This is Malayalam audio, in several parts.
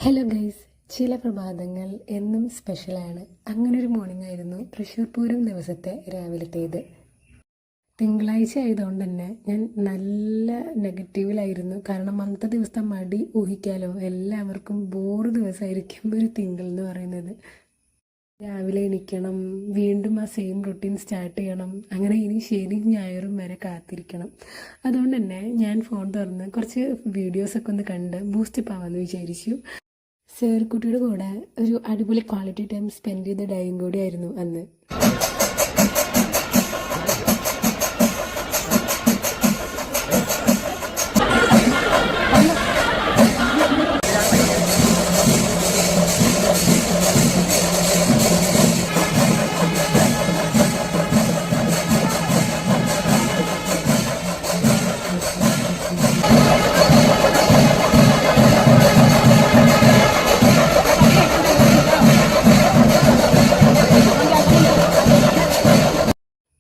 ഹലോ ഗൈസ്, ചില പ്രഭാതങ്ങൾ എന്നും സ്പെഷ്യലാണ്. അങ്ങനൊരു മോർണിംഗ് ആയിരുന്നു തൃശ്ശൂർ പൂരം ദിവസത്തെ രാവിലത്തേത്. തിങ്കളാഴ്ച ആയതുകൊണ്ട് തന്നെ ഞാൻ നല്ല നെഗറ്റീവിലായിരുന്നു. കാരണം അന്നത്തെ ദിവസത്തെ മടി ഊഹിക്കാലോ, എല്ലാവർക്കും ബോറ് ദിവസമായിരിക്കും ഒരു തിങ്കൾ എന്ന് പറയുന്നത്. രാവിലെ എണീക്കണം, വീണ്ടും ആ സെയിം റൊട്ടീൻ സ്റ്റാർട്ട് ചെയ്യണം. അങ്ങനെ ഇനി ശനിയും ഞായറും വരെ കാത്തിരിക്കണം. അതുകൊണ്ട് തന്നെ ഞാൻ ഫോൺ തുറന്ന് കുറച്ച് വീഡിയോസൊക്കെ ഒന്ന് കണ്ട് ബൂസ്റ്റപ്പ് ആവാമെന്ന് വിചാരിച്ചു. സേർക്കുട്ടിയുടെ കൂടെ ഒരു അടിപൊളി ക്വാളിറ്റി ടൈം സ്പെൻഡ് ചെയ്ത ഡേയും കൂടിയായിരുന്നു അന്ന്.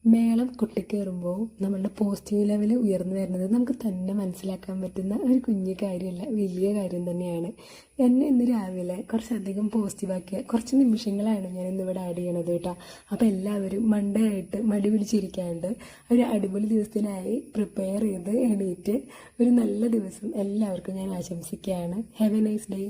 മേളം കൊട്ടിക്കയറുമ്പോൾ നമ്മളുടെ പോസിറ്റീവ് ലെവൽ ഉയർന്നു വരുന്നത് നമുക്ക് തന്നെ മനസ്സിലാക്കാൻ പറ്റുന്ന ഒരു കുഞ്ഞു കാര്യമല്ല, വലിയ കാര്യം തന്നെയാണ്. എന്നെ ഇന്ന് രാവിലെ കുറച്ചധികം പോസിറ്റീവാക്കിയ കുറച്ച് നിമിഷങ്ങളാണ് ഞാൻ ഇന്നിവിടെ ആഡ് ചെയ്യണത് കേട്ടോ. അപ്പോൾ എല്ലാവരും മൺഡേ ആയിട്ട് മടി പിടിച്ചിരിക്കാണ്ട് ഒരു അടിപൊളി ദിവസത്തിനായി പ്രിപ്പയർ ചെയ്ത് എണീറ്റ് ഒരു നല്ല ദിവസം എല്ലാവർക്കും ഞാൻ ആശംസിക്കുകയാണ്. Have A nice day.